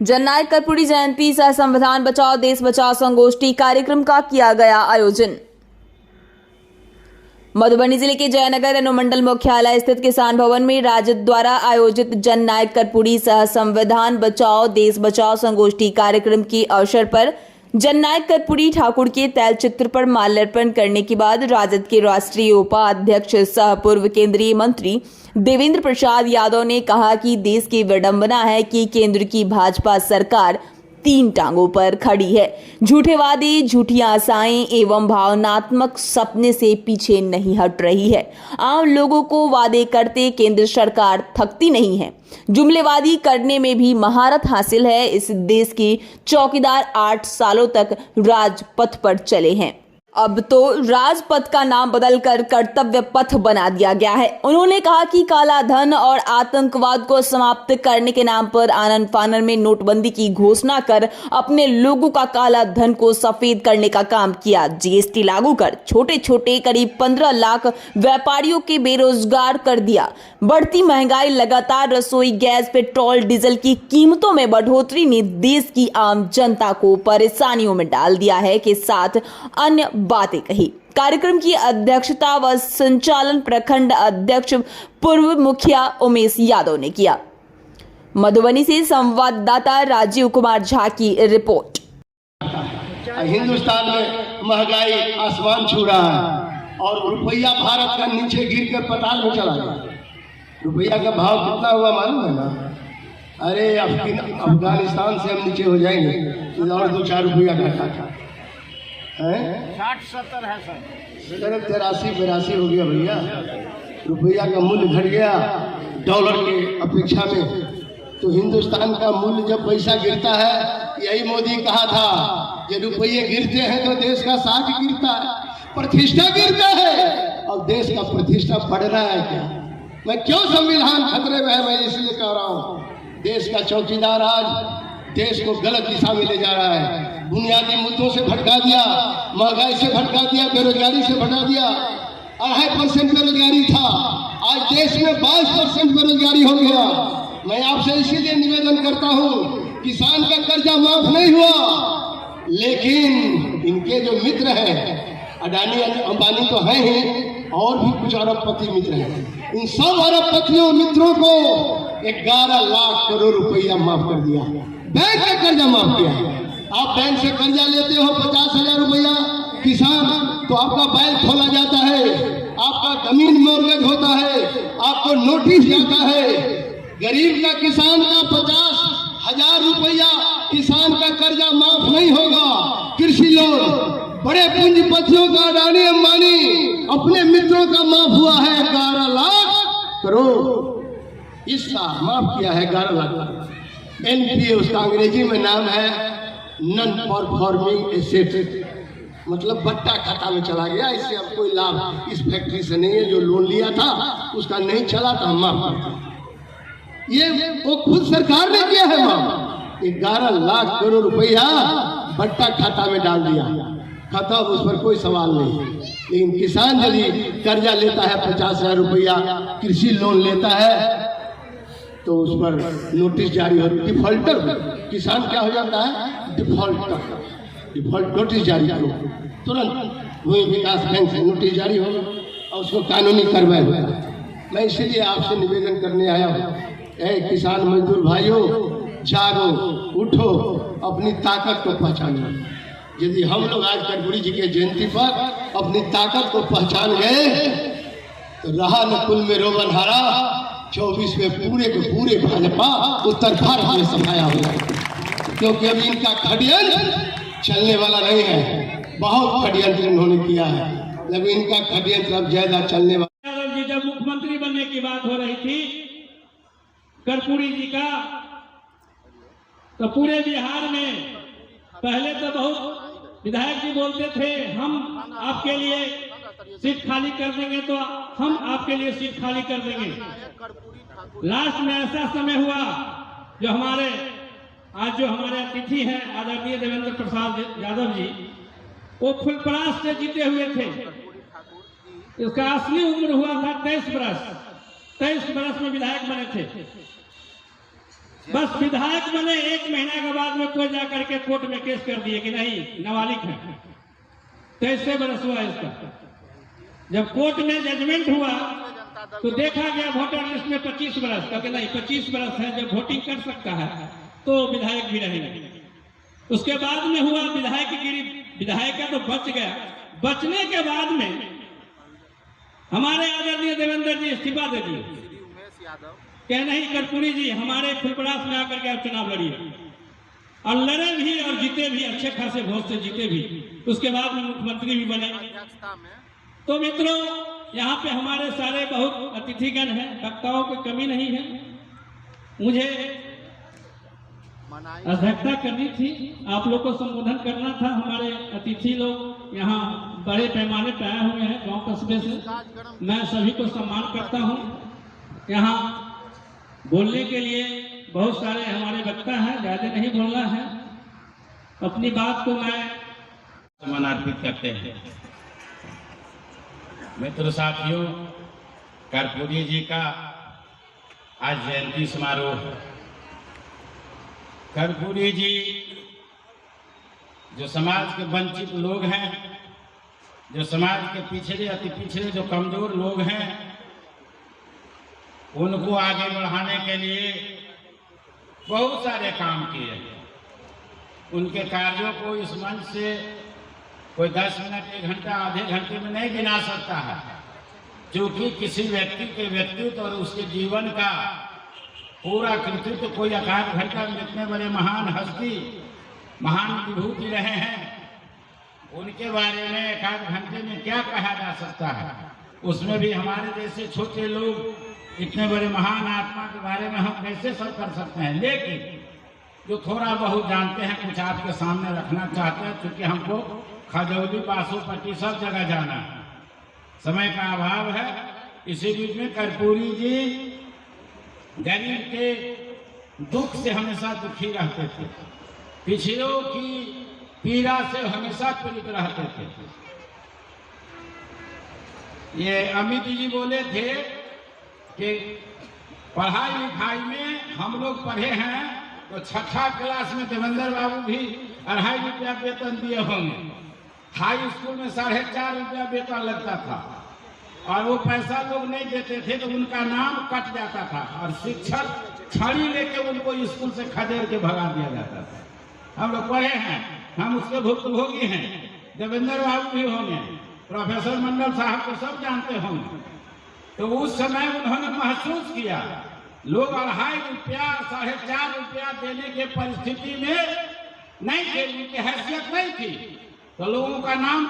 जननायक कर्पूरी जयंती सह संविधान बचाओ देश बचाओ संगोष्ठी कार्यक्रम का किया गया आयोजन। मधुबनी जिले के जयनगर अनुमंडल मुख्यालय स्थित किसान भवन में राजद द्वारा आयोजित जननायक कर्पूरी सह संविधान बचाओ देश बचाओ संगोष्ठी कार्यक्रम के अवसर पर जननायक कर्पूरी ठाकुर के तैलचित्र पर माल्यार्पण करने के बाद राजद के राष्ट्रीय उपाध्यक्ष सह पूर्व केंद्रीय मंत्री देवेंद्र प्रसाद यादव ने कहा कि देश की विडंबना है कि केंद्र की भाजपा सरकार तीन टांगों पर खड़ी है। झूठे वादे, झूठी आशाएं एवं भावनात्मक सपने से पीछे नहीं हट रही है। आम लोगों को वादे करते केंद्र सरकार थकती नहीं है। जुमलेबाजी करने में भी महारत हासिल है। इस देश के चौकीदार 8 सालों तक राजपथ पर चले हैं। अब तो राजपथ का नाम बदलकर कर्तव्य पथ बना दिया गया है। उन्होंने कहा कि काला धन और आतंकवाद को समाप्त करने के नाम पर आनन फानन में नोटबंदी की घोषणा कर अपने लोगों का काला धन को सफेद करने का काम किया। जीएसटी लागू कर छोटे छोटे करीब 15 लाख व्यापारियों के बेरोजगार कर दिया। बढ़ती महंगाई, लगातार रसोई गैस, पेट्रोल, डीजल की कीमतों में बढ़ोतरी ने देश की आम जनता को परेशानियों में डाल दिया है के साथ अन्य बातें कही। कार्यक्रम की अध्यक्षता व संचालन प्रखंड अध्यक्ष पूर्व मुखिया उमेश यादव ने किया। मधुबनी से संवाददाता राजीव कुमार झा की रिपोर्ट। हिंदुस्तान में महंगाई आसमान छू रहा है और रुपया भारत का नीचे गिरकर पताल में चला गया। रुपया का भाव कितना हुआ मालूम है ना? अरे अफगानिस्तान से हम नीचे हो जाएंगे। और 2-4 रुपया घटा था, 60-70 है सर, 83-82 हो गया भैया। रुपया का मूल्य घट गया डॉलर के अपेक्षा में। तो हिंदुस्तान का मूल्य जब पैसा गिरता है, यही मोदी कहा था कि रुपये गिरते हैं तो देश का साख गिरता है, प्रतिष्ठा गिरता है। अब देश का प्रतिष्ठा बढ़ रहा है क्या? मैं क्यों संविधान खतरे में है, मैं इसलिए कह रहा हूँ। देश का चौकीदार आज देश को गलत दिशा में ले जा रहा है। बुनियादी मुद्दों से भटका दिया, महंगाई से भटका दिया, बेरोजगारी से भटका दिया। 2.5% बेरोजगारी था, आज देश में 22% बेरोजगारी हो गया। मैं आपसे इसीलिए निवेदन करता हूँ, किसान का कर्जा माफ नहीं हुआ, लेकिन इनके जो मित्र हैं, अडानी अंबानी तो हैं ही, और भी कुछ अरबपति मित्र हैं। इन सब अरबपतियों मित्रों को 11 लाख करोड़ रुपया माफ कर दिया। बैंक का कर्जा माफ किया। आप बैंक से कर्जा लेते हो 50,000 रुपया, किसान तो आपका बैंक खोला जाता है, आपका जमीन मॉर्गेज होता है, आपको नोटिस जाता है। गरीब का, किसान का 50,000 रुपया किसान का कर्जा माफ नहीं होगा। कृषि लोन बड़े पूंजीपतियों का, अडानी अंबानी अपने मित्रों का माफ हुआ है 11 लाख करोड़। इसका माफ किया है 11 लाख। एनपीए उसका अंग्रेजी में नाम है, नॉन परफॉर्मिंग एसेट, मतलब बट्टा खाता में चला गया। इससे अब कोई लाभ इस फैक्ट्री से नहीं है। जो लोन लिया था उसका नहीं चला तो हम माफ करते। ये वो खुद सरकार ने किया है माफ। 11 लाख करोड़ रुपया बट्टा खाता में डाल दिया। खाता उस पर कोई सवाल नहीं। लेकिन किसान यदि कर्जा लेता है 50,000 रुपया, कृषि लोन लेता है, तो उस पर नोटिस जारी हो, डिफॉल्टर किसान क्या हो जाता है? डिफॉल्टर। डिफॉल्ट नोटिस जारी करो, तुरंत भूमि विकास बैंक से नोटिस जारी हो और उसको कानूनी कार्रवाई होगा। मैं इसीलिए आपसे निवेदन करने आया हूँ, किसान मजदूर भाइयों, जागो, उठो, अपनी ताकत को पहचानो। यदि हम लोग आज कर्पूरी जी के जयंती पर अपनी ताकत को पहचान गए तो रहा न कुल में रोबन हारा, 24 में पूरे के पूरे भाजपा उत्तर भारत में समाया हुआ है। क्योंकि अभी इनका षड्यंत्र चलने वाला नहीं है। बहुत षड्यंत्र इन्होंने किया है, लेकिन इनका षड्यंत्र अब ज्यादा चलने वाला। यादव जी जब मुख्यमंत्री बनने की बात हो रही थी कर्पूरी जी का, तो पूरे बिहार में पहले तो बहुत विधायक जी बोलते थे, हम आपके लिए सीट खाली कर देंगे, तो हम आपके लिए सीट खाली कर देंगे। लास्ट में ऐसा समय हुआ, जो हमारे अतिथि हैं आदरणीय देवेंद्र प्रसाद यादव जी, वो फुलपरास से जीते हुए थे। इसका असली उम्र हुआ था 23 बरस। 23 बरस में विधायक बने थे। बस विधायक बने 1 महीना के बाद में कोई जाकर के कोर्ट में केस कर दिए कि नहीं नाबालिग है। 23 बरस हुआ इसका। जब कोर्ट में जजमेंट हुआ तो देखा गया वोटर लिस्ट में 25 बरस का, नहीं 25 बरस है, जब वोटिंग कर सकता है तो विधायक भी रहेंगे। उसके बाद में हुआ विधायकगिरी, विधायक का तो बच गया। बचने के बाद में हमारे आदरणीय देवेंद्र जी इस्तीफा दे दिए, कह नहीं कर्पूरी जी हमारे फुलपरास में आकर के आप चुनाव लड़िए, और लड़े भी और जीते भी, अच्छे खासे वोट से जीते भी। उसके बाद में मुख्यमंत्री भी बने। तो मित्रों, यहाँ पे हमारे सारे बहुत अतिथिगण हैं, वक्ताओं की कमी नहीं है। मुझे अध्यक्षता करनी थी, आप लोग को संबोधन करना था। हमारे अतिथि लोग यहाँ बड़े पैमाने पे आए हुए हैं गांव कस्बे से। मैं सभी को सम्मान करता हूँ। यहाँ बोलने के लिए बहुत सारे हमारे वक्ता हैं, ज्यादा नहीं बोलना है। अपनी बात को मैं सम्मान अर्पित करते हैं। मित्र साथियों, कर्पूरी जी का आज जयंती समारोह है। कर्पूरी जी जो समाज के वंचित लोग हैं, जो समाज के पिछड़े अति पिछड़े जो कमजोर लोग हैं, उनको आगे बढ़ाने के लिए बहुत सारे काम किए। उनके कार्यों को इस मंच से कोई 10 मिनट, 1 घंटा, आधे घंटे में नहीं गिना सकता है, क्योंकि किसी व्यक्ति के व्यक्तित्व और उसके जीवन का पूरा कृतित्व कोई आध घंटा में इतने बड़े महान हस्ती, महान विभूति रहे हैं, उनके बारे में 1 आध घंटे में क्या कहा जा सकता है। उसमें भी हमारे जैसे छोटे लोग इतने बड़े महान आत्मा के बारे में हम कैसे सब कर सकते हैं। लेकिन जो थोड़ा बहुत जानते हैं कुछ आपके सामने रखना चाहते हैं, क्योंकि हमको खजौली, बासोपट्टी सब जगह जाना है, समय का अभाव है। इसी बीच में कर्पूरी जी गरीब के दुख से हमेशा दुखी रहते थे, पिछड़ों की पीड़ा से हमेशा पीड़ित रहते थे। ये अमित जी बोले थे कि पढ़ाई लिखाई में हम लोग पढ़े हैं तो 6ठा क्लास में देवेंद्र बाबू भी 2.5 रुपया वेतन दिए होंगे। हाई स्कूल में 4.5 रुपया वेतन लगता था, और वो पैसा लोग नहीं देते थे तो उनका नाम कट जाता था, और शिक्षक छड़ी लेके उनको स्कूल से खदेड़ के भगा दिया जाता था। हम लोग पढ़े हैं, हम उसके भुक्तभोगी हैं। देवेंद्र बाबू भी होंगे, प्रोफेसर मंडल साहब को सब जानते होंगे। तो उस समय उन्होंने महसूस किया लोग 2.5 रुपया, 4.5 रुपया देने के परिस्थिति में नहीं थे, उनकी हैसियत नहीं थी, तो लोगों का नाम